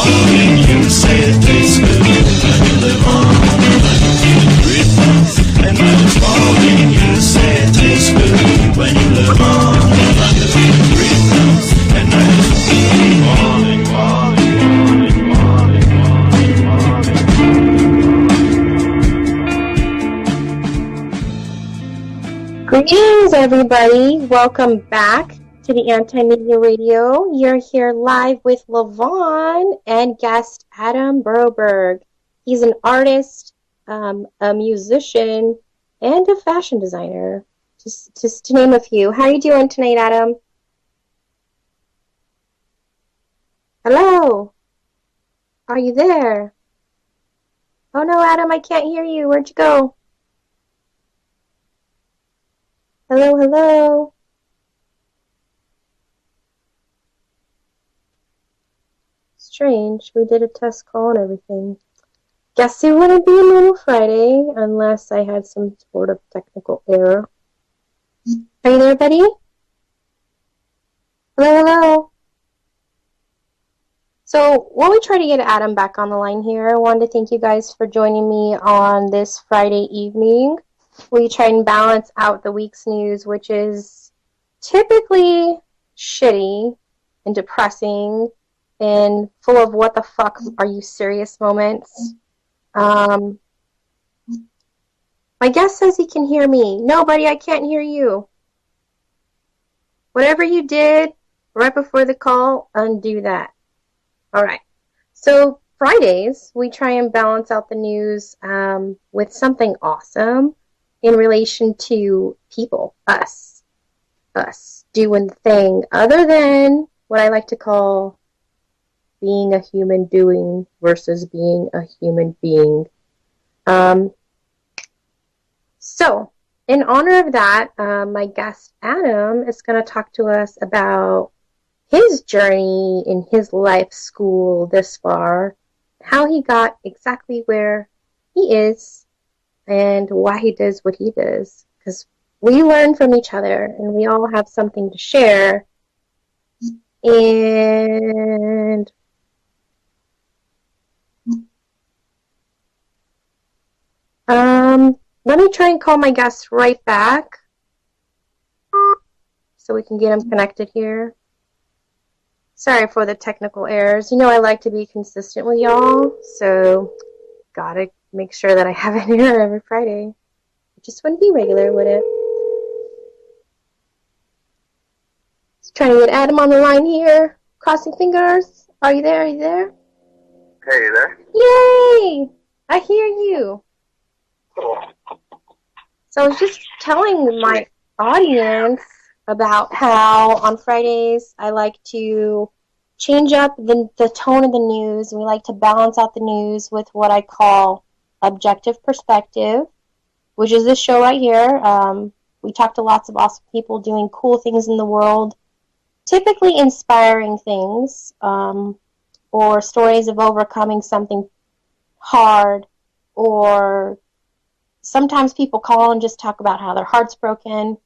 falling, you say it tastes good when you live on. And night is falling, you say it tastes good when you live on. And night is falling, falling, falling. Greetings, everybody. Welcome back to the Anti-Media Radio. You're here live with Lavonne and guest Adam Broberg. He's an artist, a musician, and a fashion designer, just to name a few. How are you doing tonight, Adam? Hello? Are you there? Oh no, Adam, I can't hear you. Where'd you go? Hello, hello? Strange. We did a test call and everything. Guess it wouldn't be a normal Friday unless I had some sort of technical error. Are you there, buddy? Hello, hello? So, while we try to get Adam back on the line here, I wanted to thank you guys for joining me on this Friday evening. We try and balance out the week's news, which is typically shitty and depressing and full of what the fuck are you serious moments. My guest says he can hear me. No, buddy, I can't hear you. Whatever you did right before the call, undo that. All right. So Fridays, we try and balance out the news with something awesome in relation to people, us doing the thing other than what I like to call being a human doing versus being a human being. So, in honor of that, my guest Adam is going to talk to us about his journey in his life school this far, how he got exactly where he is, and why he does what he does. Because we learn from each other, and we all have something to share. And let me try and call my guest right back so we can get him connected here. Sorry for the technical errors. You know I like to be consistent with y'all, so gotta make sure that I have an error every Friday. It just wouldn't be regular, would it? Just trying to get Adam on the line here. Crossing fingers. Are you there? Are you there? Hey, you there? Yay! I hear you. Cool. So I was just telling my audience about how on Fridays I like to change up the tone of the news. We like to balance out the news with what I call objective perspective, which is this show right here. We talk to lots of awesome people doing cool things in the world, typically inspiring things, or stories of overcoming something hard, or sometimes people call and just talk about how their heart's broken.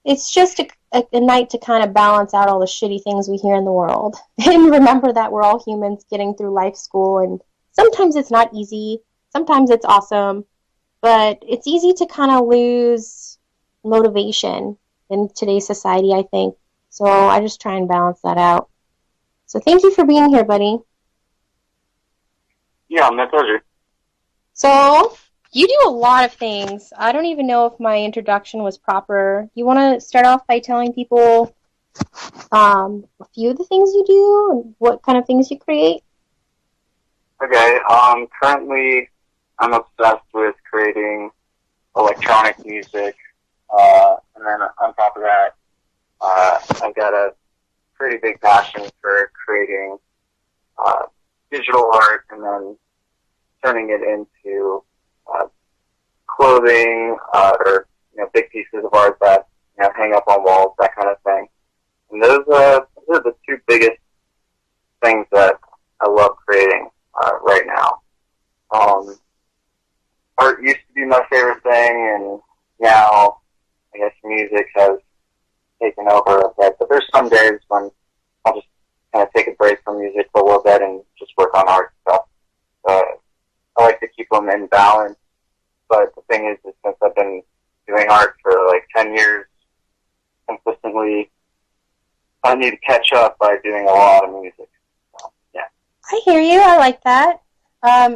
It's just a night to kind of balance out all the shitty things we hear in the world. And remember that we're all humans getting through life school, and sometimes it's not easy, sometimes it's awesome, but it's easy to kind of lose motivation in today's society, I think. So I just try and balance that out. So thank you for being here, buddy. Yeah, my pleasure. So you do a lot of things. I don't even know if my introduction was proper. You want to start off by telling people a few of the things you do and what kind of things you create? Okay, currently I'm obsessed with creating electronic music, and then on top of that, I've got a pretty big passion for creating digital art and then turning it into clothing or big pieces of art that hang up on walls, that kind of thing. And those are the two biggest things that I love creating right now. Art used to be my favorite thing, and now I guess music has taken over a bit. But there's some days when I'll just kind of take a break from music for a little bit and just work work on art stuff. I like to keep them in balance, but the thing is since I've been doing art for like 10 years consistently, I need to catch up by doing a lot of music. So, yeah. I hear you. I like that.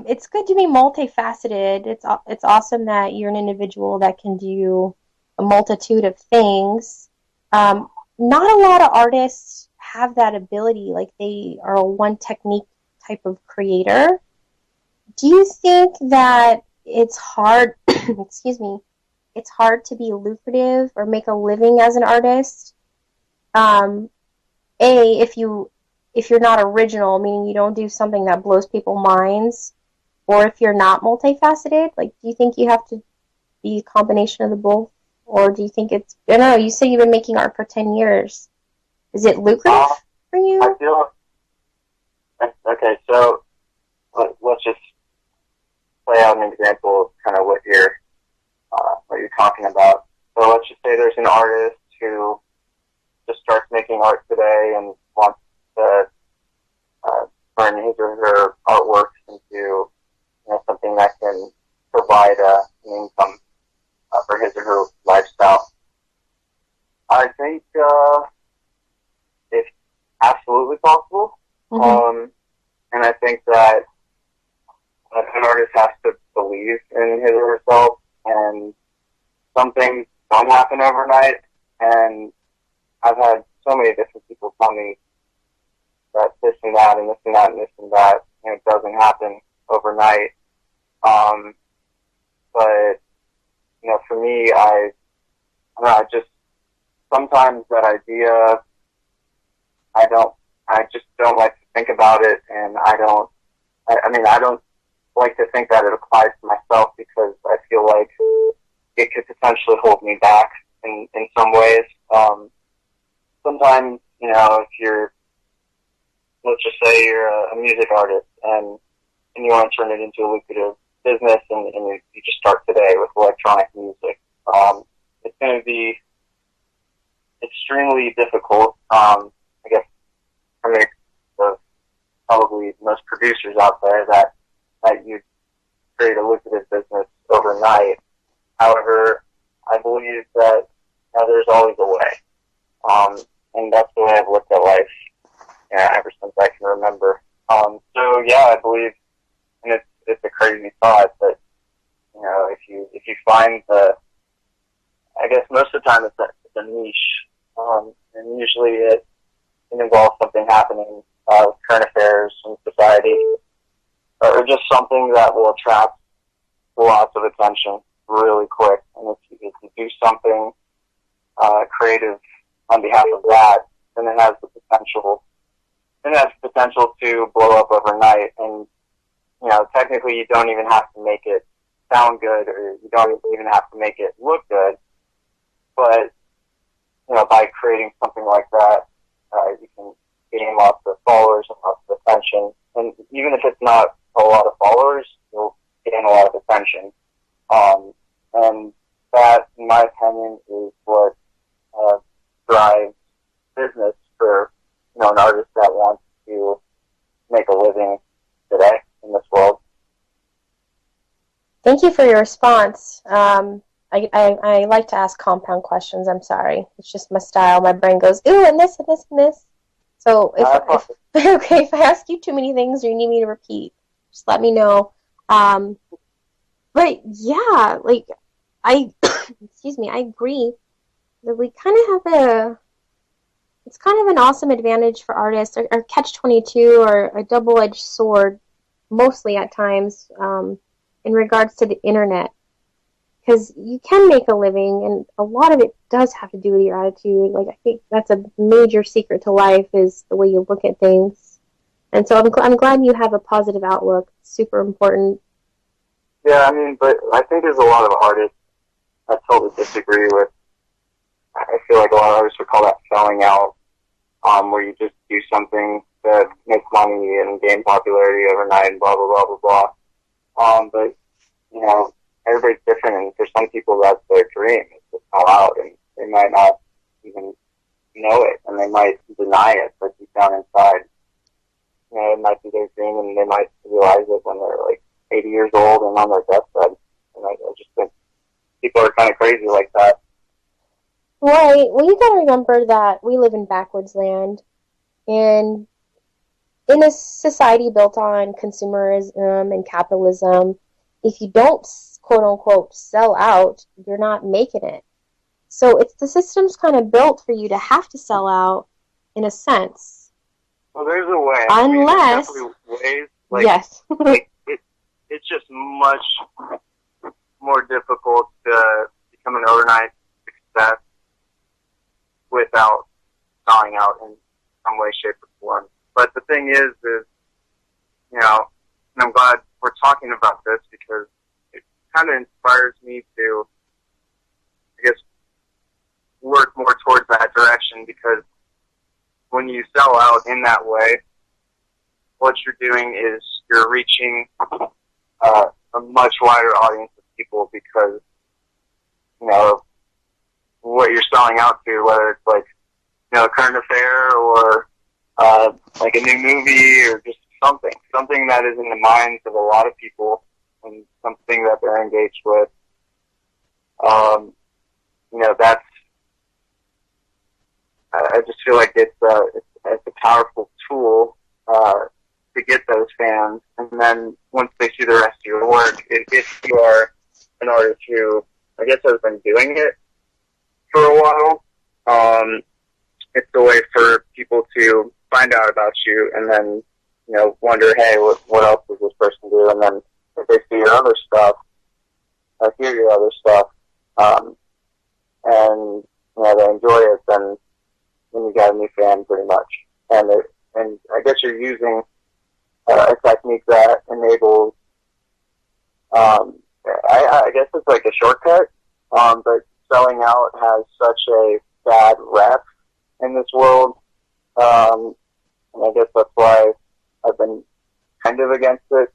It's good to be multifaceted. It's awesome that you're an individual that can do a multitude of things. Not a lot of artists have that ability. Like they are a one technique type of creator. Do you think that it's hard? Excuse me. It's hard to be lucrative or make a living as an artist. If you're not original, meaning you don't do something that blows people's minds, or if you're not multifaceted, like, do you think you have to be a combination of the both, or do you think it's? I don't know. You say you've been making art for 10 years. Is it lucrative for you? I feel okay. So let's just play out an example of kind of what you're talking about. So let's just say there's an artist who just starts making art today and wants to turn his or her artworks into something that can provide an income for his or her lifestyle. I think it's absolutely possible, and I think that an artist has to believe in his or herself, and some things don't happen overnight, and I've had so many different people tell me that this and that and this and that and this and that, and it doesn't happen overnight. But for me, I don't know, I just sometimes that idea, I just don't like to think about it, and I don't like to think that it applies to myself because I feel like it could potentially hold me back in some ways. Sometimes, if let's just say you're a music artist and you want to turn it into a lucrative business and you just start today with electronic music, it's going to be extremely difficult. I guess of probably most producers out there that you create a lucrative business overnight. However, I believe that there's always a way. And that's the way I've looked at life ever since I can remember. So yeah, I believe, and it's a crazy thought, but if you find I guess most of the time it's a niche, and usually it involves something happening with current affairs in society, or just something that will attract lots of attention really quick. And if you do something creative on behalf of that, then it has the potential to blow up overnight. And technically, you don't even have to make it sound good, or you don't even have to make it look good. But by creating something like that, you can gain lots of followers and lots of attention. And even if it's not a lot of followers, you'll gain a lot of attention. And that, in my opinion, is what drives business for an artist that wants to make a living today in this world. Thank you for your response. I like to ask compound questions. I'm sorry. It's just my style. My brain goes, ooh, and this, and this, and this. So if I ask you too many things or you need me to repeat, just let me know. But yeah, like excuse me, I agree that we kind of have it's kind of an awesome advantage for artists, or catch-22, or a double-edged sword, mostly at times, in regards to the internet. Because you can make a living, and a lot of it does have to do with your attitude. Like, I think that's a major secret to life, is the way you look at things. And so I'm glad you have a positive outlook. It's super important. Yeah, but I think there's a lot of artists I totally disagree with. I feel like a lot of artists would call that selling out, where you just do something that makes money and gain popularity overnight and blah, blah, blah, blah, blah. But, everybody's different, and for some people that's their dream, is to sell out, and they might not even know it, and they might deny it, but deep down inside, it might be their dream, and they might realize it when they're like 80 years old and on their deathbed. And I just think people are kind of crazy like that. Right. Well, you gotta remember that we live in backwoods land, and in a society built on consumerism and capitalism, if you don't quote unquote sell out, you're not making it. So it's the system's kind of built for you to have to sell out in a sense. Well, there's a way. Unless, there's definitely ways. Like, yes. it's just much more difficult to become an overnight success without selling out in some way, shape, or form. But the thing is, you know, and I'm glad we're talking about this because it kind of inspires me to, I guess, work more towards that direction, because when you sell out in that way, what you're doing is you're reaching a much wider audience of people, because, you know, what you're selling out to, whether it's like, you know, a current affair or like a new movie or just something that is in the minds of a lot of people and something that they're engaged with. You know, I just feel like it's a powerful tool to get those fans, and then once they see the rest of your work, if you are an artist who, I guess, has been doing it for a while, it's a way for people to find out about you and then, you know, wonder, hey, what else does this person do? And then if they see your other stuff, hear your other stuff, and, you know, they enjoy it, then you got a new fan pretty much. And I guess you're using a technique that enables, I guess it's like a shortcut, but selling out has such a bad rep in this world, and I guess that's why I've been kind of against it.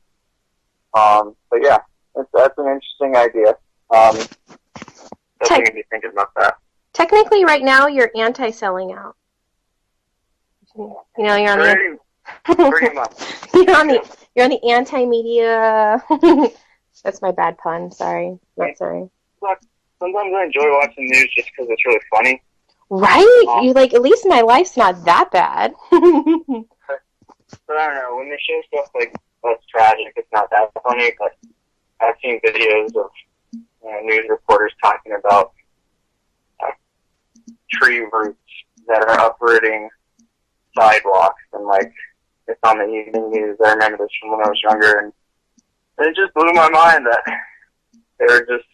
But yeah, that's an interesting idea. Definitely be thinking about that. Technically, right now, you're anti-selling out. You know, you're on pretty much. You're on the anti-media. That's my bad pun. Sorry, not sorry. Look, sometimes I enjoy watching the news just because it's really funny. Right? You like, at least my life's not that bad. But I don't know, when they show stuff like that's tragic, it's not that funny. But I've seen videos of, you know, news reporters talking about tree roots that are uprooting sidewalks, and like it's on the evening news. I remember this from when I was younger, and it just blew my mind that they were just,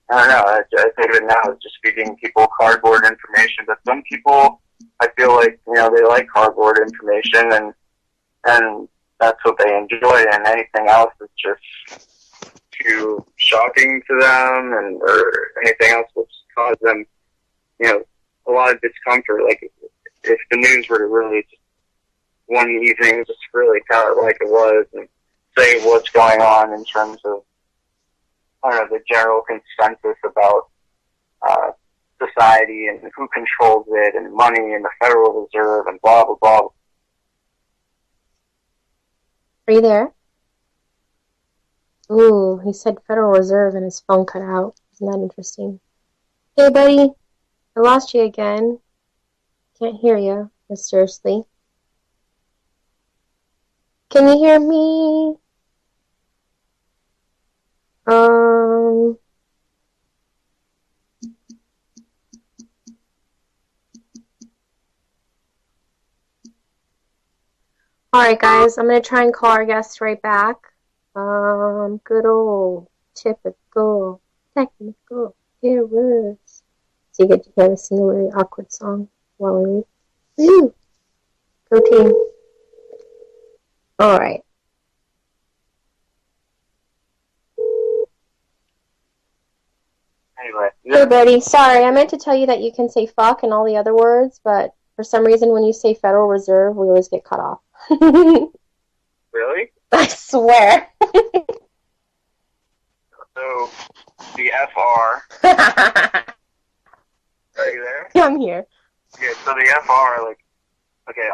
I don't know, I think of it now as just feeding people cardboard information. But some people, I feel like, you know, they like cardboard information, and that's what they enjoy, and anything else is just too shocking to them, and or anything else will just cause them, you know, a lot of discomfort. Like if the news were to really just one evening just really tell it like it was and say what's going on in terms of, I don't know, the general consensus about society and who controls it and money and the Federal Reserve and blah, blah, blah. Are you there? Ooh, he said Federal Reserve and his phone cut out. Isn't that interesting? Hey, buddy. I lost you again. Can't hear you, mysteriously. Can you hear me? Alright, guys, I'm going to try and call our guest right back. Good old, typical, technical errors. So you get to hear the sing a really awkward song while we wait. Woo! Go team. Alright. Anyway. Hey, buddy. Sorry, I meant to tell you that you can say fuck and all the other words, but for some reason when you say Federal Reserve, we always get cut off. Really? I swear. So, the FR. Are you there? I'm here. Okay, so the FR, like, okay,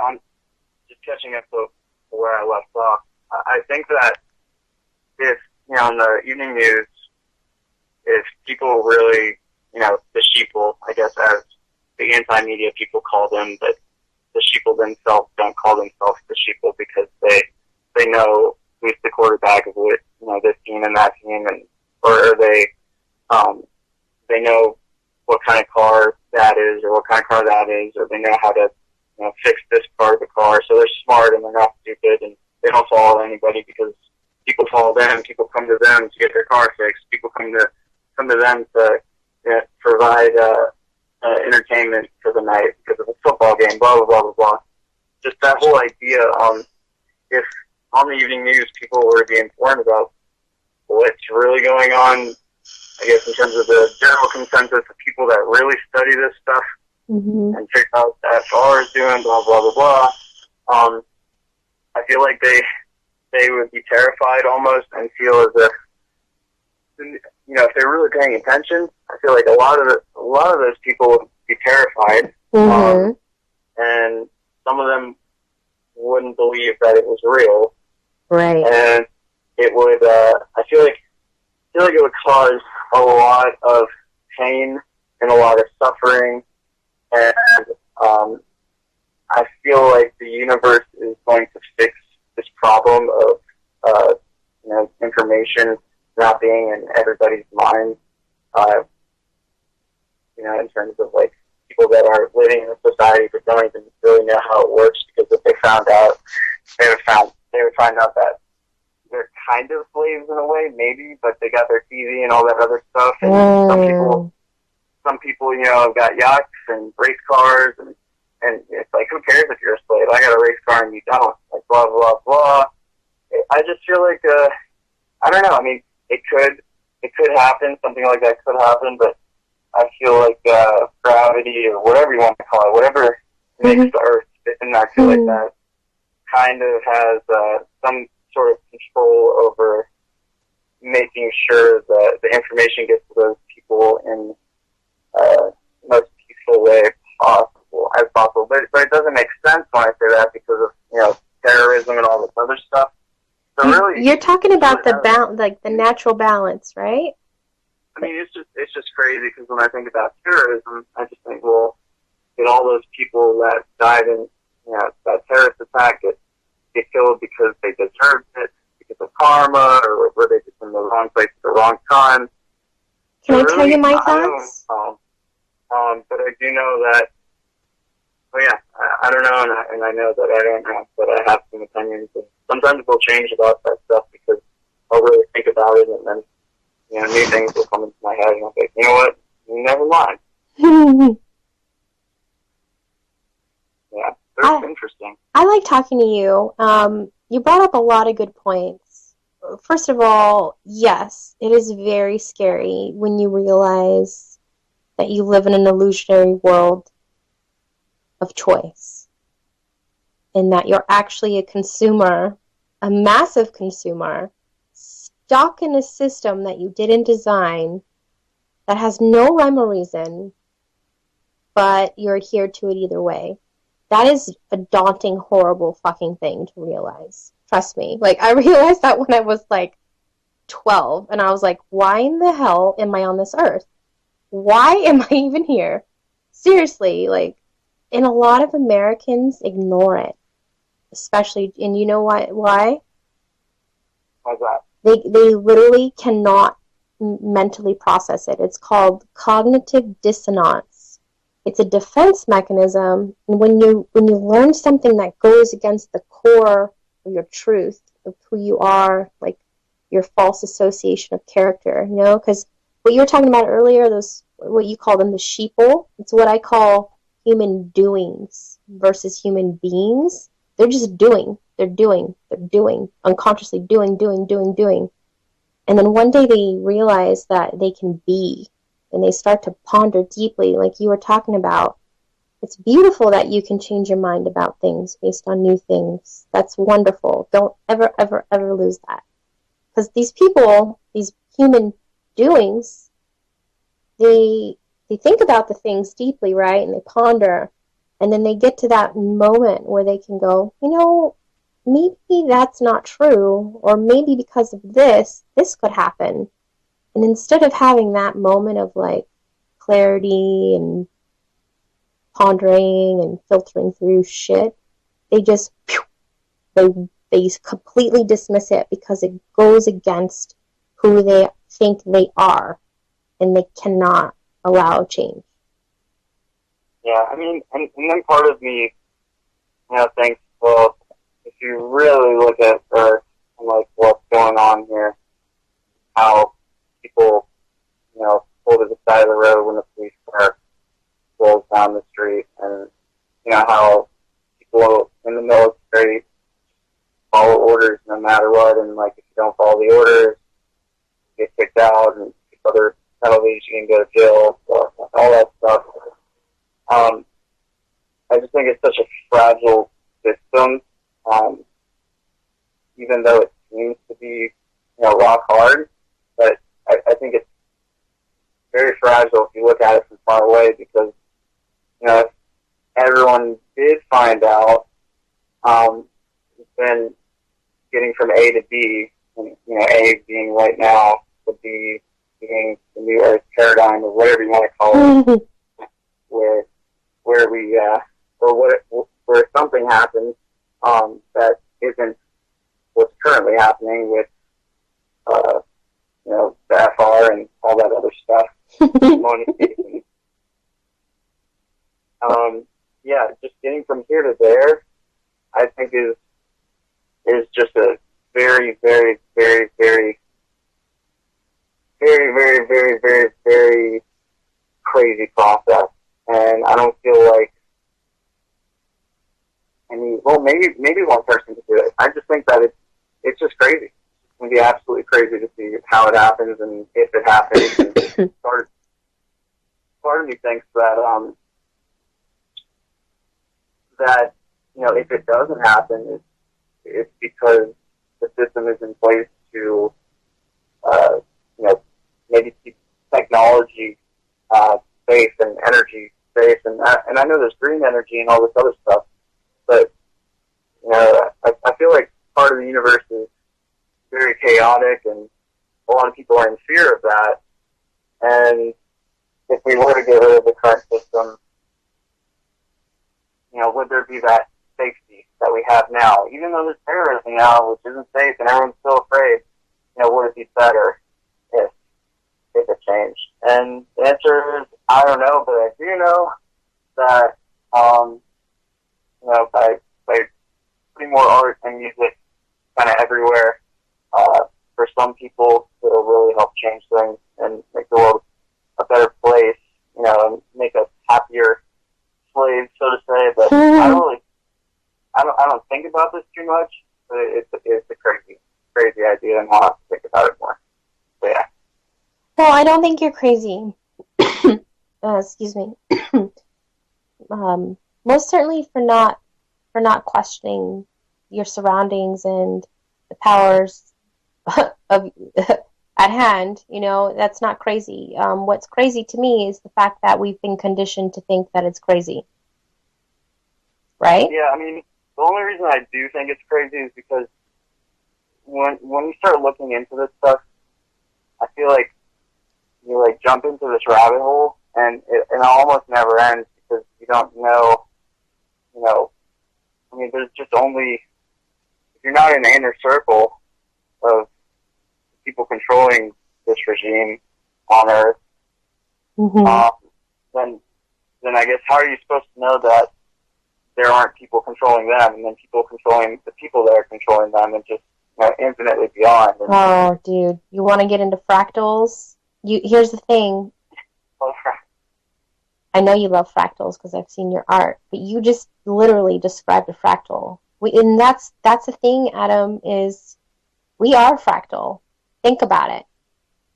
just catching up to where I left off, I think that if, in the evening news, if people really, the sheeple, I guess, as the anti-media people call them, but the sheeple themselves don't call themselves the sheeple because they know who's the quarterback of it, this team and that team, or they know what kind of car that is, or what kind of car that is, or they know how to, fix this part of the car. So they're smart and they're not stupid, and they don't follow anybody because people follow them. People come to them to get their car fixed. People come to them to provide entertainment for the night because of a football game. Blah blah blah blah blah. Just that whole idea. If on the evening news people were to be informed about what's really going on, I guess in terms of the general consensus of people that really study this stuff and figure out what the FR is doing, blah blah blah blah. I feel like they would be terrified almost and feel as if, if they're really paying attention, I feel like a lot of those people would be terrified, and some of them wouldn't believe that it was real, right? And it would, I feel like it would cause a lot of pain and a lot of suffering, and I feel like the universe is going to fix this problem of information not being in everybody's mind, in terms of like people that are living in a society but don't even really know how it works, because if they found out, they would find out that they're kind of slaves in a way, maybe, but they got their TV and all that other stuff, and some people, have got yachts and race cars, and it's like, who cares if you're a slave? I got a race car and you don't. Like, blah, blah, blah. I just feel like, I don't know. I mean, it could happen. Something like that could happen, but I feel like gravity, or whatever you want to call it, whatever makes the Earth spin, I feel like that kind of has some sort of control over making sure that the information gets to those people in the most peaceful way as possible. But it doesn't make sense when I say that because of, terrorism and all this other stuff. So really, you're talking about the natural balance, right? I mean, it's just crazy, because when I think about terrorism, I just think, well, did all those people that died in that terrorist attack get killed because they deserved it, because of karma, or were they just in the wrong place at the wrong time? Can I tell you my thoughts? But I do know that. Oh yeah, I don't know, and I know that I don't know, but I have some opinions. And sometimes we'll change about that stuff because I'll really think about it, and then new things will come into my head, and I'll think, you know what? Never mind. Yeah, it's interesting. I like talking to you. You brought up a lot of good points. First of all, yes, it is very scary when you realize that you live in an illusionary world of choice, and that you're actually a consumer, a massive consumer, stuck in a system that you didn't design, that has no rhyme or reason, but you're adhered to it either way. That is a daunting, horrible fucking thing to realize. Trust me. Like, I realized that when I was like 12, and I was like, why in the hell am I on this earth? Why am I even here? Seriously, like, and a lot of Americans ignore it, especially, and you know why? Why's that? They literally cannot mentally process it. It's called cognitive dissonance. It's a defense mechanism, and when you learn something that goes against the core of your truth of who you are, like your false association of character, because what you were talking about earlier, those, what you call them, the sheeple, it's what I call human doings versus human beings. They're just doing. They're doing. Unconsciously doing. And then one day they realize that they can be, and they start to ponder deeply, like you were talking about. It's beautiful that you can change your mind about things based on new things. That's wonderful. Don't ever, ever, ever lose that. Because these people, these human doings, they think about the things deeply, right? And they ponder. And then they get to that moment where they can go, maybe that's not true, or maybe because of this could happen. And instead of having that moment of like clarity and pondering and filtering through shit, they just they completely dismiss it because it goes against who they think they are, and they cannot allow change. Yeah, I mean, and then part of me, thinks, well, if you really look at Earth and like what's going on here, how people, pull to the side of the road when the police car rolls down the street, and how people in the military follow orders no matter what, and like if you don't follow the orders, you get kicked out, and other penalties, you can go to jail, or all that stuff. I just think it's such a fragile system, even though it seems to be, rock hard, but I think it's very fragile if you look at it from far away, because, if everyone did find out, then getting from A to B, and, A being right now, would be being the new Earth paradigm, or whatever you want to call it, where we, where something happens, that isn't what's currently happening with, the FR and all that other stuff. Yeah, just getting from here to there, I think is just a very, very, very, very, very, very, very, very, very crazy process. And I don't feel like maybe one person could do it. I just think that it's just crazy. It's going to be absolutely crazy to see how it happens and if it happens. And part of me thinks that if it doesn't happen, it's because the system is in place to maybe keep technology safe and energy safe, and I know there's green energy and all this other stuff, but I feel like part of the universe is very chaotic, and a lot of people are in fear of that. And if we were to get rid of the current system, would there be that safety that we have now? Even though there's terrorism now, which isn't safe, and everyone's still afraid, would it be better if it changed? And the answer is, I don't know, but I do know that, by putting more art and music kind of everywhere, for some people, it'll really help change things and make the world a better place, and make us happier slaves, so to say. But I don't think about this too much. But it's a crazy idea, and I'll have to think about it more. So yeah. Well, I don't think you're crazy. Excuse me. Most certainly for not questioning your surroundings and the powers of at hand. That's not crazy. What's crazy to me is the fact that we've been conditioned to think that it's crazy. Right? Yeah, I mean, the only reason I do think it's crazy is because when you start looking into this stuff, I feel like you jump into this rabbit hole, and it almost never ends, because you don't know, I mean, there's just only, if you're not in the inner circle of people controlling this regime on Earth, then I guess how are you supposed to know that there aren't people controlling them, and then people controlling the people that are controlling them, and just infinitely beyond? Oh, dude, you want to get into fractals? Here's the thing. I know you love fractals because I've seen your art, but you just literally described a fractal. And that's the thing, Adam, is we are fractal. Think about it.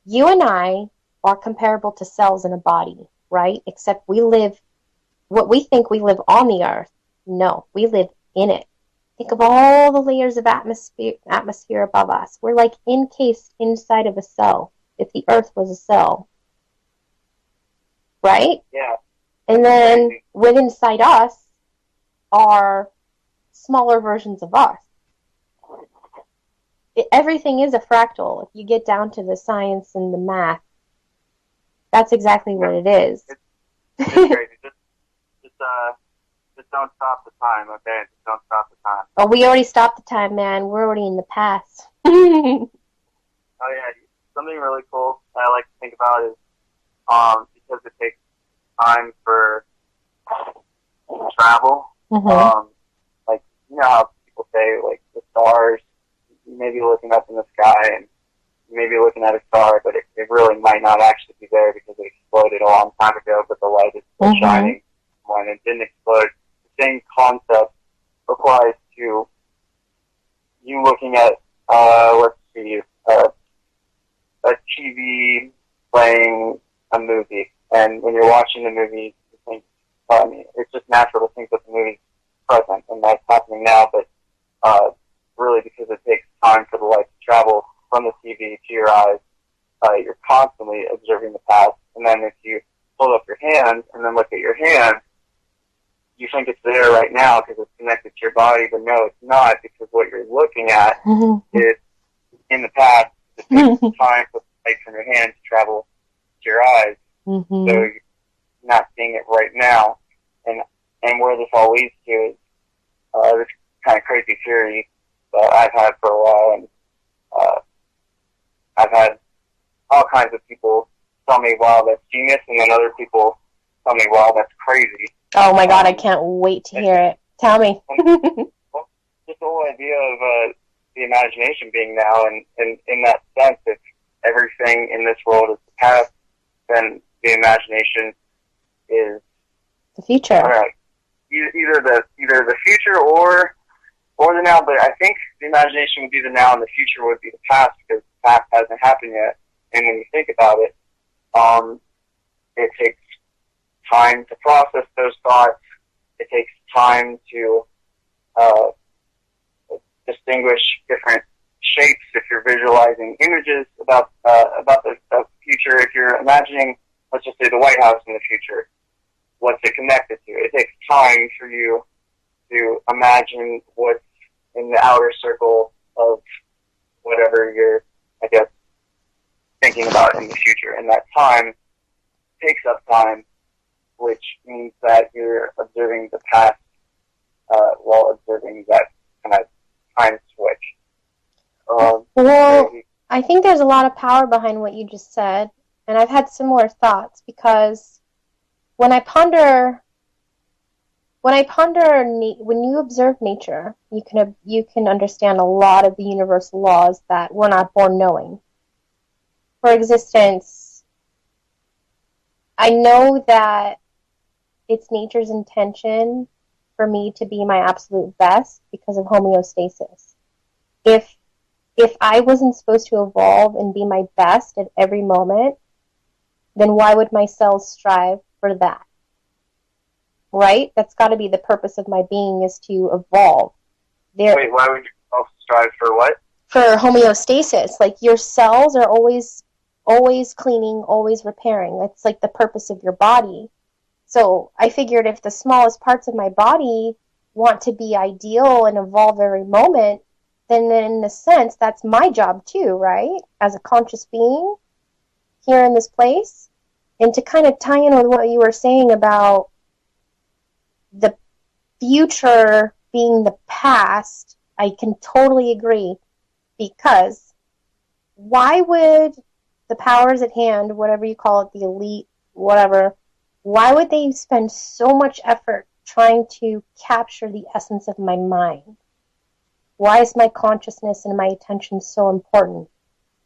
You and I are comparable to cells in a body, right? Except we live we live on the earth. No, we live in it. Think of all the layers of atmosphere above us. We're like encased inside of a cell, if the earth was a cell. Right? Yeah. And then inside us, are smaller versions of us. Everything is a fractal. If you get down to the science and the math, that's exactly what it is. It's crazy. Just don't stop the time, okay? Just don't stop the time. Oh, we already stopped the time, man. We're already in the past. Oh yeah, something really cool that I like to think about is because it takes time for travel. Mm-hmm. Like you know how people say like the stars, you may be looking up in the sky and you may be looking at a star, but it really might not actually be there because it exploded a long time ago, but the light is still shining when it didn't explode. The same concept applies to you looking at let's see, a TV playing a movie, and when you're watching the movie, you think, I mean, it's just natural to think that the movie's present, and that's happening now, but really because it takes time for the light to travel from the TV to your eyes, you're constantly observing the past, and then if you hold up your hand and then look at your hand, you think it's there right now because it's connected to your body, but no, it's not, because what you're looking at is in the past. It takes time for the light from your hand to travel to your eyes, so you're not seeing it right now. And where this all leads to is this kind of crazy theory that I've had for a while, and I've had all kinds of people tell me, wow, that's genius, and then other people tell me, wow, that's crazy. Oh my God, I can't wait to hear it. Tell me. Well, just the whole idea of the imagination being now, and in that sense, if everything in this world is the past, then the imagination is The future. Either the future or the now. But I think the imagination would be the now, and the future would be the past, because the past hasn't happened yet. And when you think about it, it takes time to process those thoughts. It takes time to distinguish different shapes if you're visualizing images about the future. If you're imagining, let's just say, the White House in the future, what's it connected to? It takes time for you to imagine what's in the outer circle of whatever you're, I guess, thinking about in the future. And that time takes up time, which means that you're observing the past while observing that kind of time switch. Well, I think there's a lot of power behind what you just said, and I've had similar thoughts, because when you observe nature, you can understand a lot of the universal laws that we're not born knowing. For existence, I know that it's nature's intention for me to be my absolute best because of homeostasis. If I wasn't supposed to evolve and be my best at every moment, then why would my cells strive for that? Right? That's got to be the purpose of my being, is to evolve. Wait, why would you strive for what? For homeostasis. Like, your cells are always cleaning, always repairing. That's like the purpose of your body. So I figured if the smallest parts of my body want to be ideal and evolve every moment, then in a sense, that's my job too, right? As a conscious being here in this place. And to kind of tie in with what you were saying about the future being the past, I can totally agree. Because why would the powers at hand, whatever you call it, the elite, whatever, why would they spend so much effort trying to capture the essence of my mind? Why is my consciousness and my attention so important?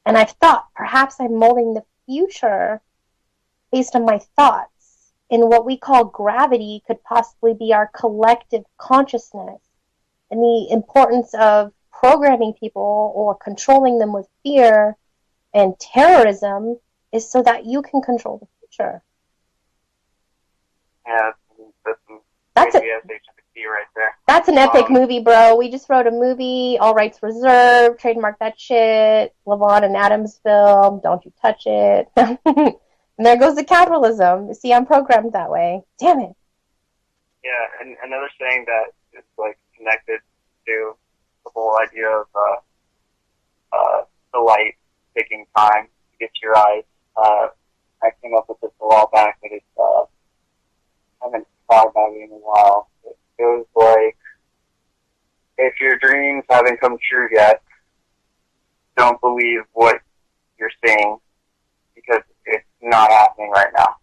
And I've thought perhaps I'm molding the future based on my thoughts. And what we call gravity could possibly be our collective consciousness. And the importance of programming people or controlling them with fear and terrorism is so that you can control the future. Yeah, that's right there. That's an epic movie, bro. We just wrote a movie, all rights reserved, trademark that shit, Lavonne and Adams film, don't you touch it. And there goes the capitalism. See, I'm programmed that way. Damn it. Yeah, and another thing that is like connected to the whole idea of the light taking time to get to your eyes. I came up with this a while back, but it's I haven't thought about it in a while. It goes like, if your dreams haven't come true yet, don't believe what you're seeing because it's not happening right now.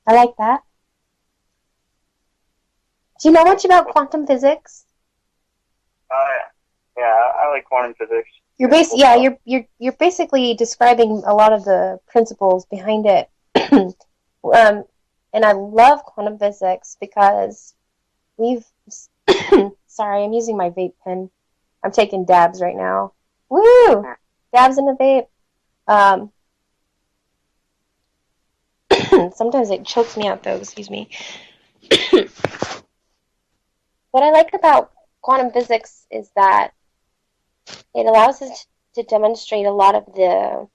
I like that. Do you know much about quantum physics? Yeah, I like quantum physics. You're basically describing a lot of the principles behind it. And I love quantum physics because we've sorry, I'm using my vape pen. I'm taking dabs right now. Woo! Dabs in the vape. Sometimes it chokes me out though, excuse me. What I like about quantum physics is that it allows us to demonstrate a lot of the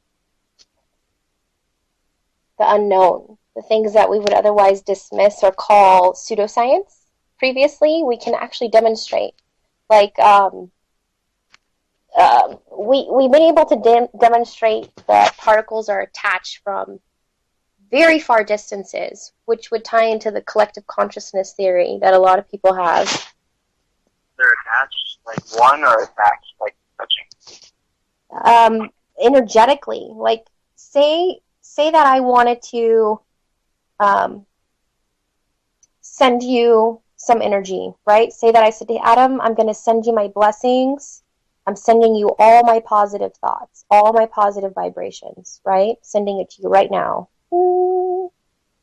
unknown, the things that we would otherwise dismiss or call pseudoscience. Previously, we can actually demonstrate. Like, we've been able to demonstrate that particles are attached from very far distances, which would tie into the collective consciousness theory that a lot of people have. They're attached like one or attached like touching? Energetically. Like, say that I wanted to send you some energy, right? Say that I said to Adam, I'm going to send you my blessings. I'm sending you all my positive thoughts, all my positive vibrations, right? Sending it to you right now.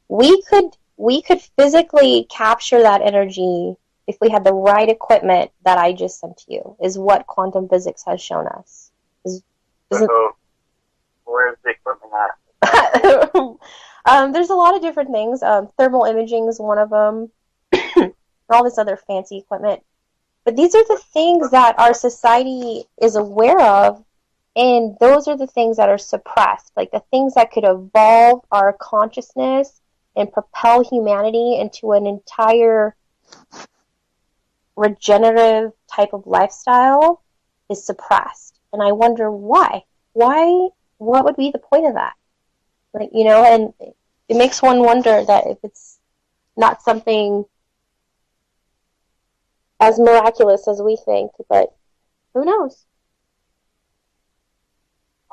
We could physically capture that energy if we had the right equipment that I just sent to you, is what quantum physics has shown us. So, where's the equipment at? There's a lot of different things. Thermal imaging is one of them. And all this other fancy equipment. But these are the things that our society is aware of, and those are the things that are suppressed, like the things that could evolve our consciousness and propel humanity into an entire regenerative type of lifestyle is suppressed. And I wonder why. What would be the point of that? Like, and it makes one wonder that if it's not something as miraculous as we think, but who knows?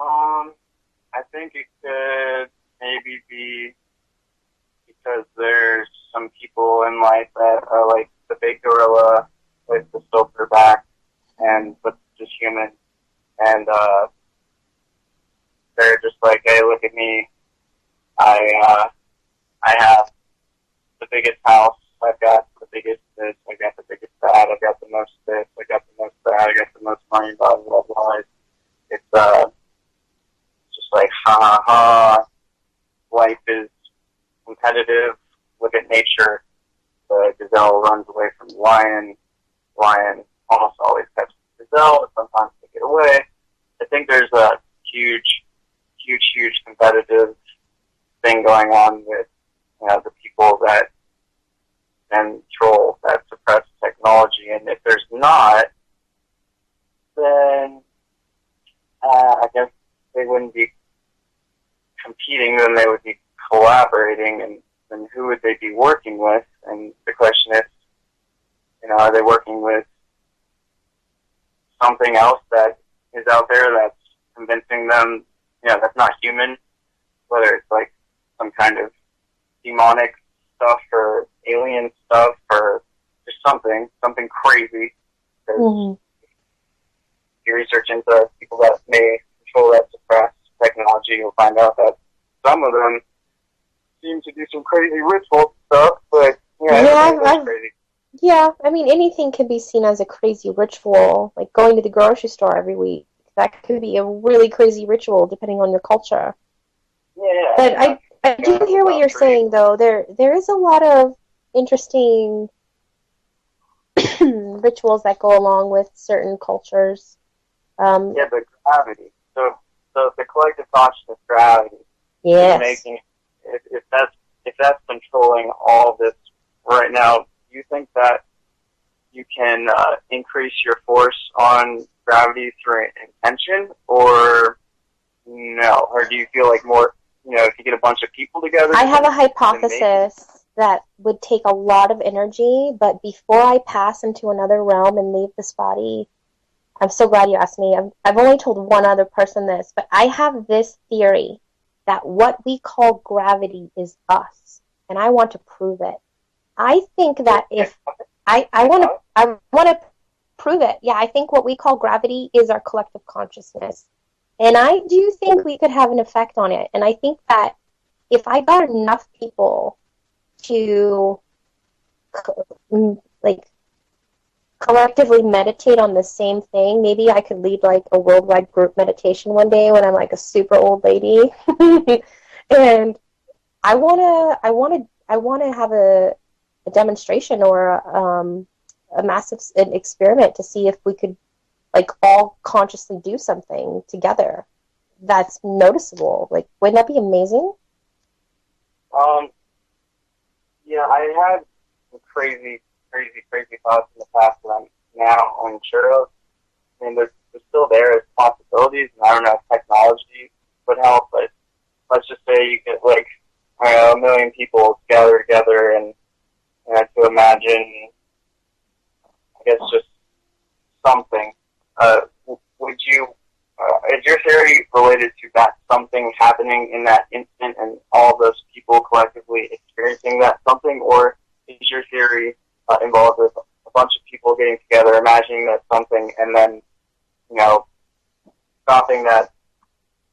I think it could maybe be because there's some people in life that are like the big gorilla with the silver back and but just human, and they're just like, hey, look at me, I have the biggest house, I've got the biggest this, I got the biggest that, I've got the most this, I got the most that, I got the most money, blah blah blah. It's just like ha ha ha. Life is competitive. Look at nature. The gazelle runs away from the lion. Lion almost always catches the gazelle, but sometimes they get away. I think there's a huge competitive thing going on with the people that control, that suppress technology. And if there's not, then I guess they wouldn't be competing, then they would be collaborating, and then who would they be working with? And the question is, are they working with something else that is out there that's convincing them, that's not human, whether it's like some kind of demonic stuff or alien stuff or just something crazy. Mm-hmm. If you research into people that may control that suppressed technology, you'll find out that some of them seem to do some crazy ritual stuff, but crazy. Yeah, I mean, anything can be seen as a crazy ritual, like going to the grocery store every week. That could be a really crazy ritual depending on your culture. Yeah. But I do hear what you're saying, though. There is a lot of interesting rituals that go along with certain cultures. The gravity. So the collective consciousness gravity yes. is making it if that's controlling all this right now, do you think that you can increase your force on gravity through intention, or no? Or do you feel like more, if you get a bunch of people together? I have a hypothesis that would take a lot of energy, but before I pass into another realm and leave this body, I'm so glad you asked me. I've only told one other person this, but I have this theory that what we call gravity is us, and I want to prove it. I think that if I want to prove it. Yeah, I think what we call gravity is our collective consciousness. And I do think we could have an effect on it. And I think that if I got enough people to like collectively meditate on the same thing, maybe I could lead like a worldwide group meditation one day when I'm like a super old lady. And I wanna have a demonstration or a massive experiment to see if we could like all consciously do something together that's noticeable. Like, wouldn't that be amazing? Yeah, I had some crazy thoughts in the past that I'm now unsure of. I mean, they're still there as possibilities, and I don't know if technology would help, but let's just say you get like, I don't know, 1 million people gather together and to imagine, I guess, just something. Would you, is your theory related to that something happening in that instant and all those people collectively experiencing that something, or is your theory involved with a bunch of people getting together, imagining that something, and then, stopping that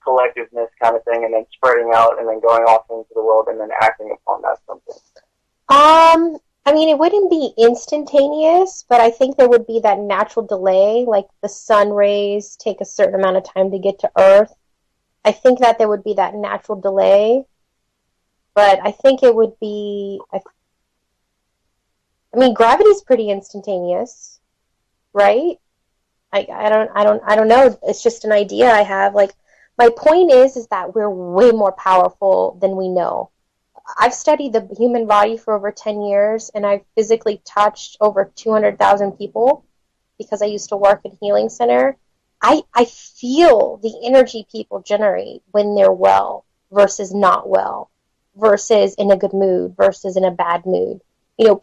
collectiveness kind of thing, and then spreading out, and then going off into the world, and then acting upon that something? I mean, it wouldn't be instantaneous, but I think there would be that natural delay, like the sun rays take a certain amount of time to get to Earth. I think that there would be that natural delay, but I think it would be, I mean, gravity's pretty instantaneous, right? I don't know. It's just an idea I have. Like, my point is that we're way more powerful than we know. I've studied the human body for over 10 years, and I've physically touched over 200,000 people because I used to work in a healing center. I feel the energy people generate when they're well versus not well, versus in a good mood versus in a bad mood.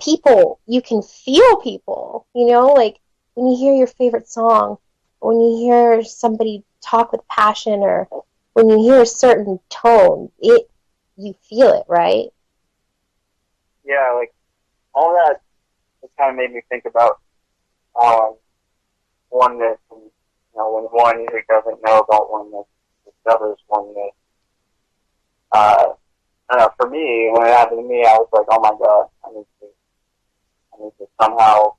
People, you can feel people, like when you hear your favorite song, when you hear somebody talk with passion, or when you hear a certain tone, you feel it, right? Yeah, like, all that, it kind of made me think about oneness, and, when one who doesn't know about oneness discovers oneness. I don't know, for me, when it happened to me, I was like, oh my god, I need to somehow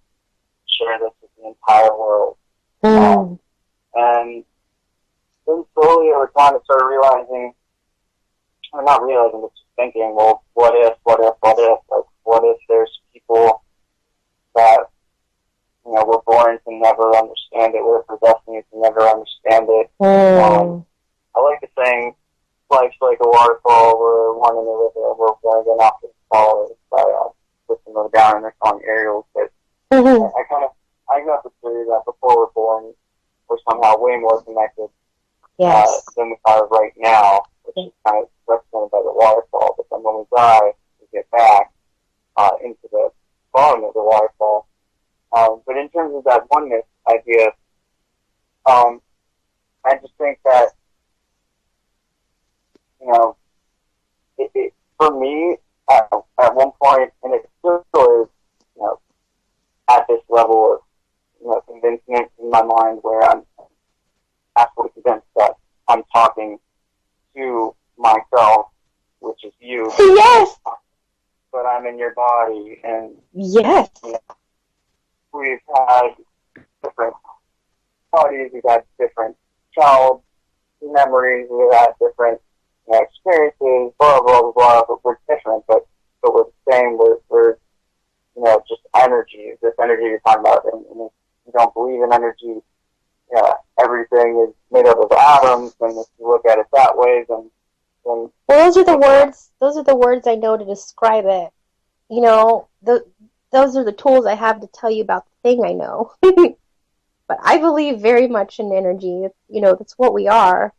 share this with the entire world. And then slowly over time, I started realizing, or not realizing, but just thinking, well, what if, like, what if there's people that, were born to never understand it, were predestined to never understand it. I like the saying, life's like a waterfall, we're one in the river, we're going to get off the fall, by pushing them down in their song Ariels, but I got the theory that before we're born, we're somehow way more connected than we are right now, which is kind of represented by the waterfall. But then when we die, we get back into the bottom of the waterfall. But in terms of that oneness idea, I just think that, for me, at one point, and it still is, at this level of, convincement in my mind, where I'm absolutely convinced that I'm talking to myself, which is you. Yes. But I'm in your body, and yes, we've had different bodies, we've had different child memories, we've had different experiences, blah blah blah blah. But we're different, but we're the same. We're just energy. This energy you're talking about, and if you don't believe in energy, everything is made up of atoms, and if you look at it that way, then And Well, those are the words. Those are the words I know to describe it. You know, those are the tools I have to tell you about the thing I know. But I believe very much in energy. You know, that's what we are.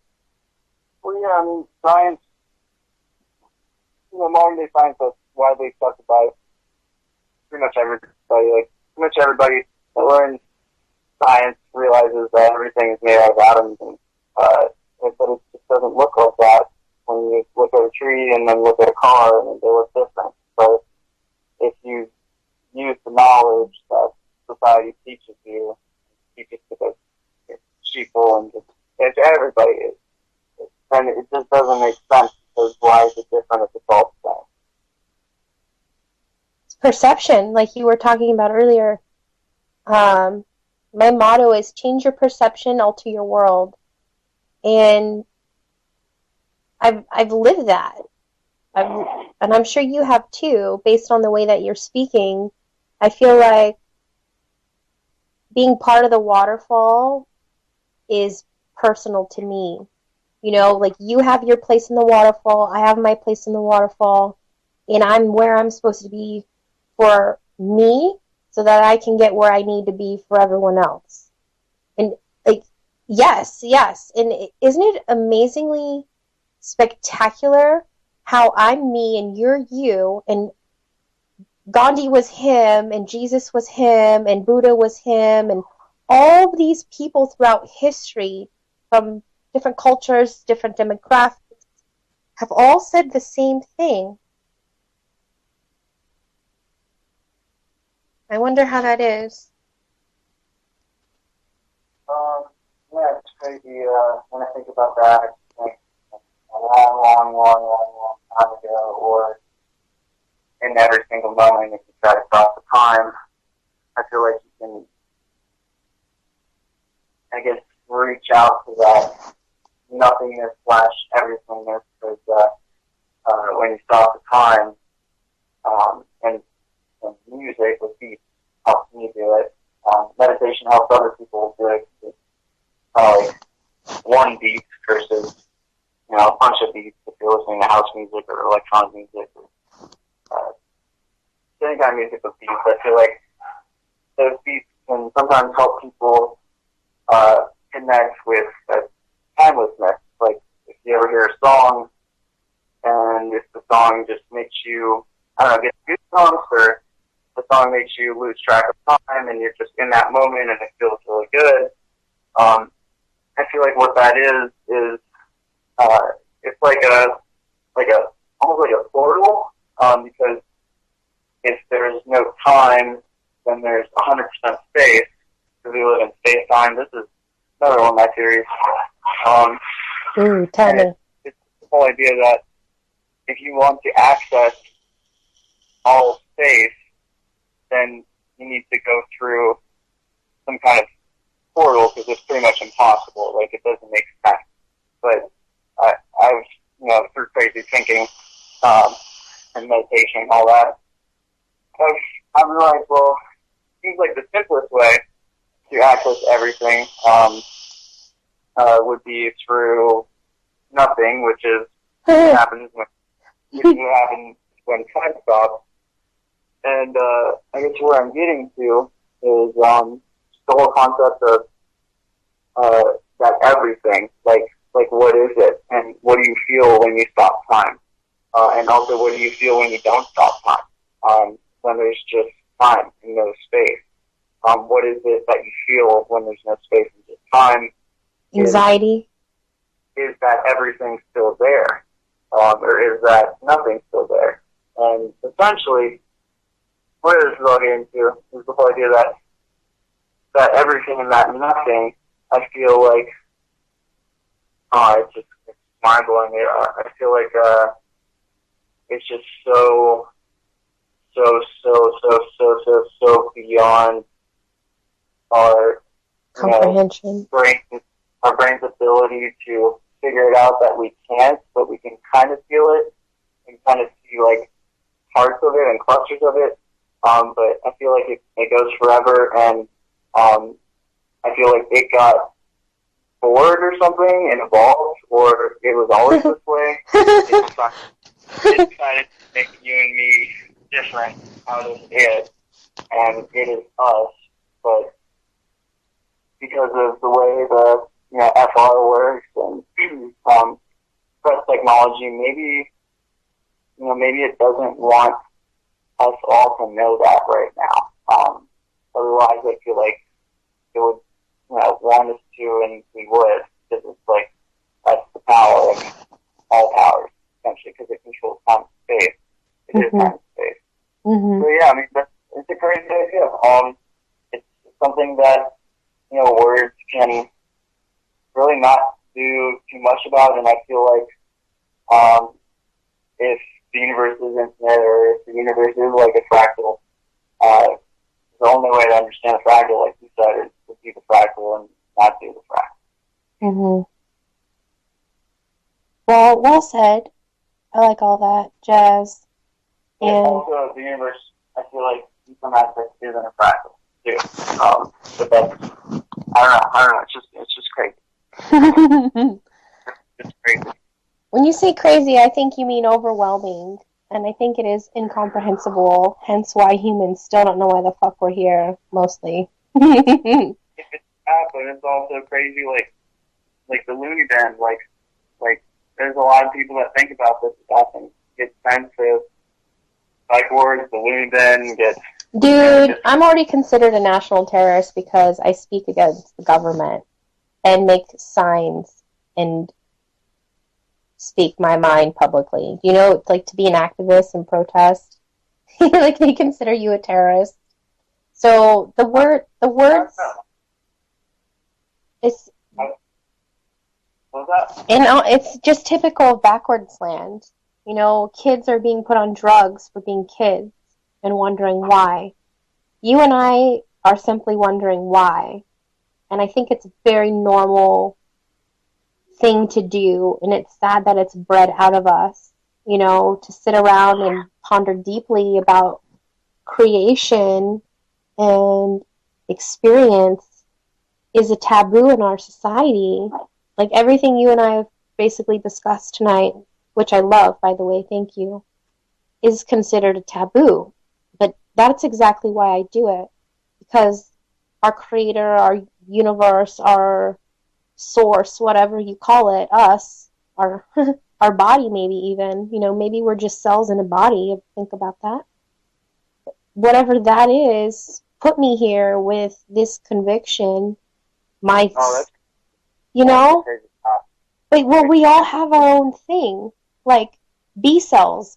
well, yeah, I mean, science, modern day science that's widely accepted by pretty much everybody. Like, pretty much everybody that learns science realizes that everything is made out of atoms, and but it just doesn't look like that when you look at a tree and then look at a car, and they look different. But if you use the knowledge that society teaches you, teaches to the people and just to everybody, then it just doesn't make sense, because why is it different if it's all the same? It's perception, like you were talking about earlier. My motto is change your perception, alter your world. And I've lived that. And I'm sure you have too, based on the way that you're speaking. I feel like being part of the waterfall is personal to me. You know, like you have your place in the waterfall, I have my place in the waterfall, and I'm where I'm supposed to be for me so that I can get where I need to be for everyone else. And like, yes. And isn't it amazingly spectacular how I'm me and you're you, and Gandhi was him, and Jesus was him, and Buddha was him, and all these people throughout history from different cultures, different demographics, have all said the same thing. I wonder how that is. Yeah, it's crazy when I think about that. I think a long time ago, or in every single moment, if you try to stop the time, I feel like you can, I guess, reach out to that nothingness / everythingness, because when you stop the time, and music with beats helps me do it. Meditation helps other people do it. It's like one beat versus a bunch of beats if you're listening to house music or electronic music or any kind of music with beats. I feel like those beats can sometimes help people connect with timelessness. Like if you ever hear a song and if the song just makes you, I don't know, get goosebumps, or the song makes you lose track of time and you're just in that moment and it feels really good. I feel like what that is it's like almost like a portal, because if there's no time, then there's 100% space, because we live in space-time. This is another one of my theories. Tell me. It's the whole idea that if you want to access all space, then you need to go through some kind of portal, because it's pretty much impossible. Like, it doesn't make sense. But I was, through crazy thinking and meditation and all that, I realized, well, it seems like the simplest way to access everything would be through nothing, which is what happens when time stops. And I guess where I'm getting to is the whole concept of that everything, like what is it, and what do you feel when you stop time, and also what do you feel when you don't stop time, when there's just time and no space. What is it that you feel when there's no space and just time? Anxiety. Is that everything still there, or is that nothing still there? And essentially, what this is all getting to is the whole idea that everything and that nothing, I feel like, it's mind-blowing. I feel like it's just so beyond our Comprehension. Our brain's ability to figure it out that we can't, but we can kind of feel it and kind of see like parts of it and clusters of it. But I feel like it goes forever, and I feel like it got bored or something and evolved, or it was always this way. It decided to make you and me different out of it, and it is us. But because of the way the FR works and press technology, maybe it doesn't want us all to know that right now. Otherwise, I feel like it would want us to, and we would, because it's like that's the power of all powers, essentially, because it controls time and space. It is time and space. Mm-hmm. So yeah, I mean, it's a crazy idea. It's something that words can really not do too much about, and I feel like if the universe is infinite, or if the universe is like a fractal, the only way to understand a fractal, like you said, is to see the fractal and not do the fractal. Mm-hmm. Well said. I like all that jazz. And also, the universe, I feel like in some aspects is in a fractal too. But that's, I don't know. It's just crazy. It's crazy. when you say crazy, I think you mean overwhelming. And I think it is incomprehensible, hence why humans still don't know why the fuck we're here, mostly. If it's that, but it's also crazy, like the loony bin, like there's a lot of people that think about this stuff and get sent to psych wards, the loony bin, Dude, I'm already considered a national terrorist because I speak against the government and make signs and speak my mind publicly. It's like to be an activist and protest. Like they consider you a terrorist. So the words, it's, what was that? it's just typical of backwards land. Kids are being put on drugs for being kids and wondering why. You and I are simply wondering why. And I think it's a very normal thing to do, and it's sad that it's bred out of us, to sit around and ponder deeply about creation and experience is a taboo in our society. Like everything you and I have basically discussed tonight, which I love, by the way, thank you, is considered a taboo. But that's exactly why I do it, because our creator, our universe, our source, whatever you call it, us, our our body, maybe even, maybe we're just cells in a body. Think about that. Whatever that is, put me here with this conviction. But we all have our own thing. Like B cells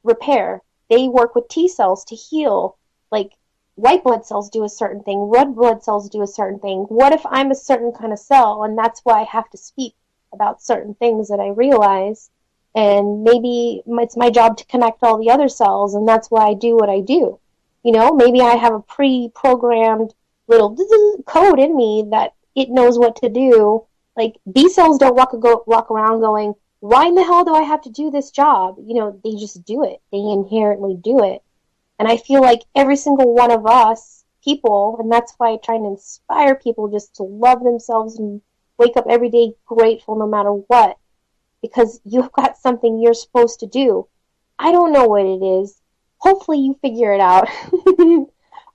repair. They work with T cells to heal. Like white blood cells do a certain thing, red blood cells do a certain thing. What if I'm a certain kind of cell, and that's why I have to speak about certain things that I realize, and maybe it's my job to connect all the other cells, and that's why I do what I do. Maybe I have a pre-programmed little code in me that it knows what to do. Like B cells don't walk around going, why in the hell do I have to do this job? They just do it. They inherently do it. And I feel like every single one of us people, and that's why I try and inspire people just to love themselves and wake up every day grateful no matter what, because you've got something you're supposed to do. I don't know what it is. Hopefully you figure it out.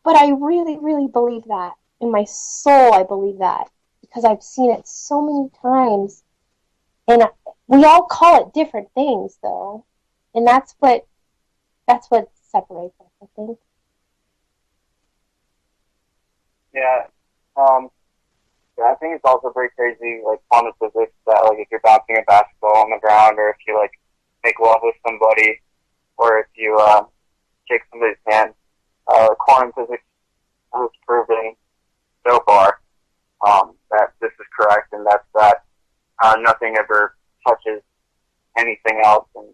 But I really, really believe that. In my soul, I believe that, because I've seen it so many times. And we all call it different things, though. And that's what separates us, I think. Yeah. I think it's also very crazy, like quantum physics, that like if you're bouncing a basketball on the ground, or if you like make love with somebody, or if you shake somebody's hand, quantum physics has proven so far that this is correct, and that nothing ever touches anything else, and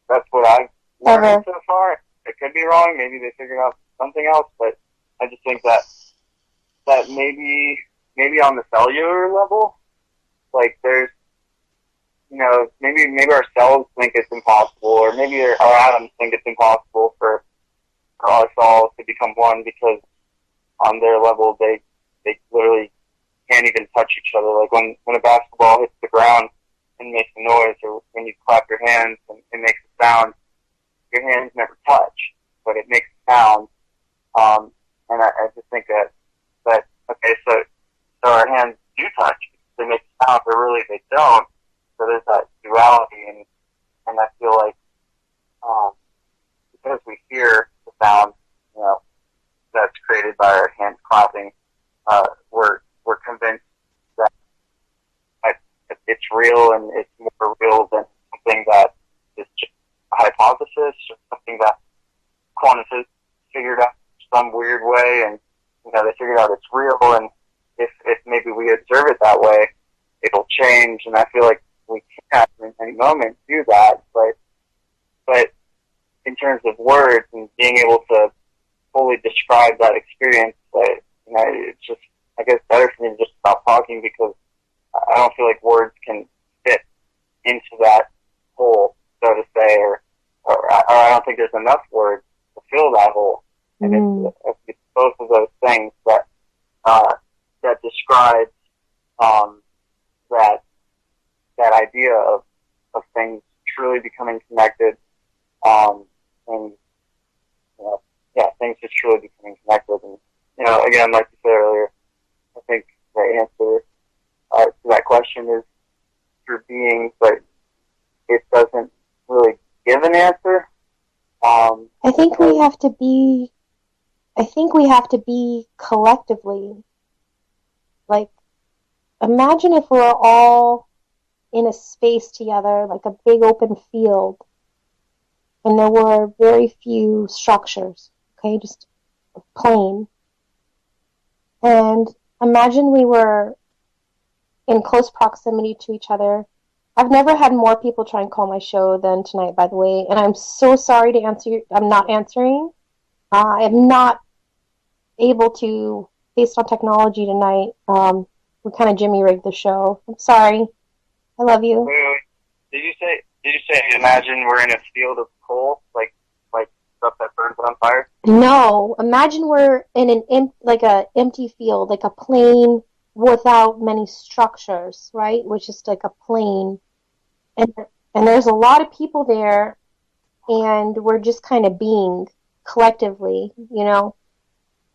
that's what I've learned so far. It could be wrong. Maybe they figured out something else, but I just think that maybe on the cellular level, like there's, maybe our cells think it's impossible, or maybe our atoms think it's impossible for us all to become one, because on their level they literally can't even touch each other. Like when a basketball hits the ground and makes a noise, or when you clap your hands and it makes a sound, your hands never touch, but it makes a sound. And I just think that okay, so our hands do touch. They make a sound, but really they don't. So there's that duality, and I feel like because we hear the sound, you know, that's created by our hands clapping, we're convinced that it's real, and it's more real than something that is just a hypothesis or something that quantum physics figured out some weird way, and you know they figured out it's real, and if maybe we observe it that way, it'll change. And I feel like we can't in any moment do that, but in terms of words and being able to fully describe that experience, you know, it's just, I guess, better for me to just stop talking, because I don't feel like words can fit into that hole, so to say, or I don't think there's enough words to fill that hole. And it's both of those things that describes that idea of things truly becoming connected, and you know, yeah, things just truly becoming connected. And you know, again, like you said earlier, I think the answer to that question is through being, but it doesn't really give an answer. I think we have to be. I think we have to be collectively. Like, imagine if we were all in a space together, like a big open field, and there were very few structures, okay, just plain. And imagine we were in close proximity to each other. I've never had more people try and call my show than tonight, by the way, and I'm so sorry to answer. I'm not answering. I am not able to, based on technology tonight. We kind of Jimmy rigged the show. I'm sorry. I love you. Wait. Did you say imagine we're in a field of coal, like stuff that burns on fire? No, imagine we're in an empty field, like a plain without many structures, right? Which is like a plain, and there's a lot of people there, and we're just kind of being collectively, you know.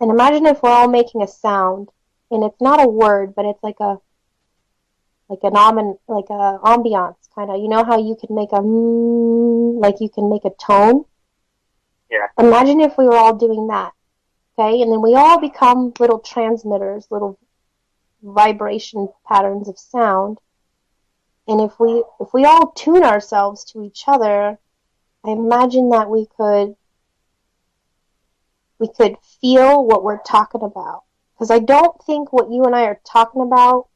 And imagine if we're all making a sound, and it's not a word, but it's like a ambiance kind of. You know how you can make like you can make a tone. Yeah. Imagine if we were all doing that, okay? And then we all become little transmitters, little vibration patterns of sound. And if we all tune ourselves to each other, I imagine that we could feel what we're talking about. Because I don't think what you and I are talking about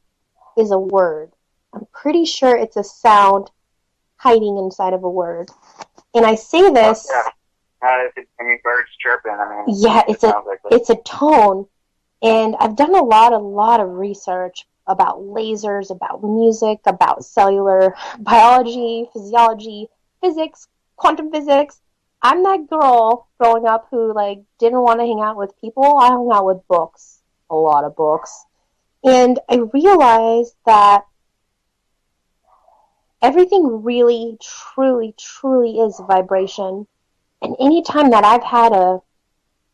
is a word. I'm pretty sure it's a sound hiding inside of a word. And I say this. Yeah. I mean, birds chirping. I mean, yeah, it's a tone. And I've done a lot of research about lasers, about music, about cellular biology, physiology, physics, quantum physics. I'm that girl growing up who like didn't want to hang out with people. I hung out with books, a lot of books. And I realized that everything really, truly, truly is vibration. And any time that I've had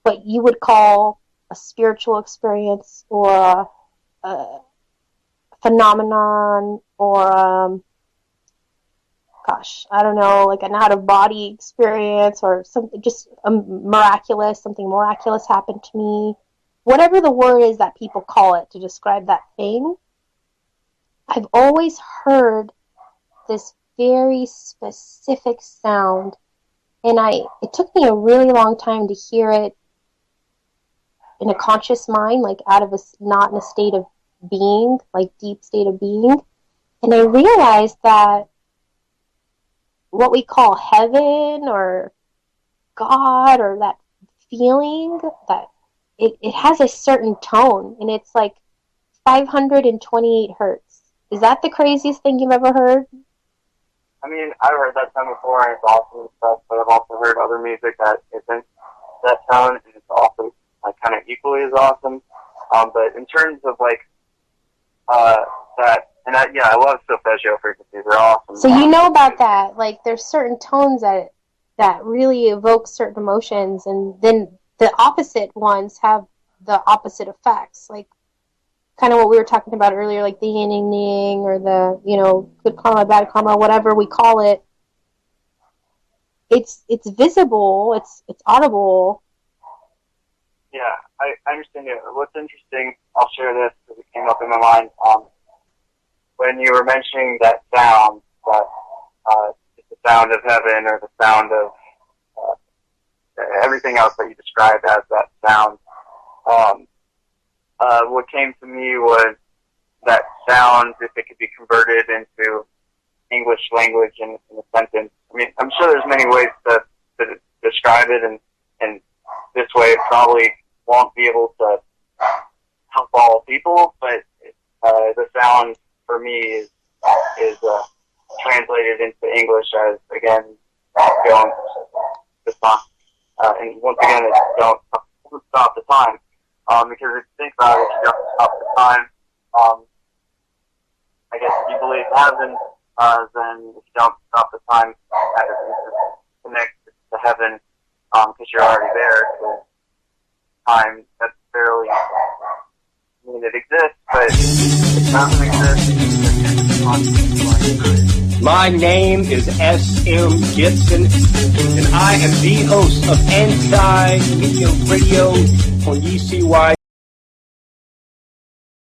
what you would call a spiritual experience or a phenomenon or I don't know, like an out-of-body experience or something, just something miraculous happened to me. Whatever the word is that people call it to describe that thing, I've always heard this very specific sound, and it took me a really long time to hear it in a conscious mind, like not in a state of being, like deep state of being. And I realized that what we call heaven or God or that feeling, that it has a certain tone, and it's like 528 hertz. Is that the craziest thing you've ever heard? I mean, I've heard that tone before, and it's awesome and stuff, but I've also heard other music that isn't that tone, and it's also like kind of equally as awesome. But in terms of like Yeah, I love solfeggio frequencies. They're awesome. So you know about that. Like, there's certain tones that really evoke certain emotions, and then the opposite ones have the opposite effects. Like, kind of what we were talking about earlier, like the yin and yang, or the, good karma, bad karma, whatever we call it. It's visible, it's audible. Yeah, I understand you. What's interesting, I'll share this because it came up in my mind. When you were mentioning that sound, that it's the sound of heaven, or the sound of everything else that you described as that sound, what came to me was that sound, if it could be converted into English language in a sentence. I mean, I'm sure there's many ways to describe it, and this way it probably won't be able to help all people, but the sound for me is translated into English as, again, going the song. And once again, it's don't stop the time. Because if you think about it, if you don't stop the time, I guess if you believe in heaven, then if you don't stop the time, kind of connect to heaven, because you're already there. So time necessarily mean it exists, but it doesn't exist. My name is S.M. Gibson, and I am the host of Anti-Medium Radio on UCY.